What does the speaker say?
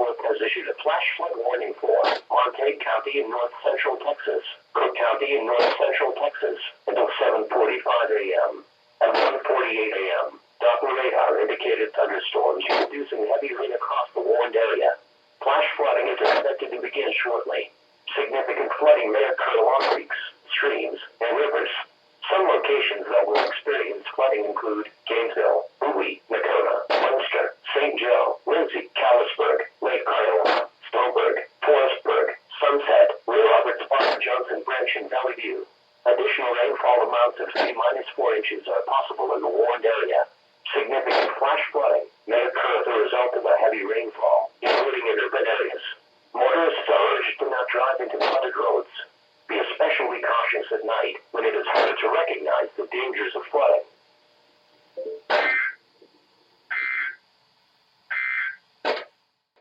Public has issued a flash flood warning for Montague County in north central Texas, Cook County in north central Texas until 7:45 a.m. At 1:48 a.m., Doppler radar indicated thunderstorms producing heavy rain across the warned area. Flash flooding is expected to begin shortly. Significant flooding may occur along creeks, streams, and rivers. Some locations that will experience flooding include Gainesville, Bowie, Nakota, Munster, St. Joe, Lindsay, Callisburg, Lake Carnola, Stolberg, Forestburg, Sunset, Ray Roberts Park, Johnson Branch, and Valley View. Additional rainfall amounts of 3-4 inches are possible in the warned area. Significant flash flooding may occur as a result of a heavy rainfall.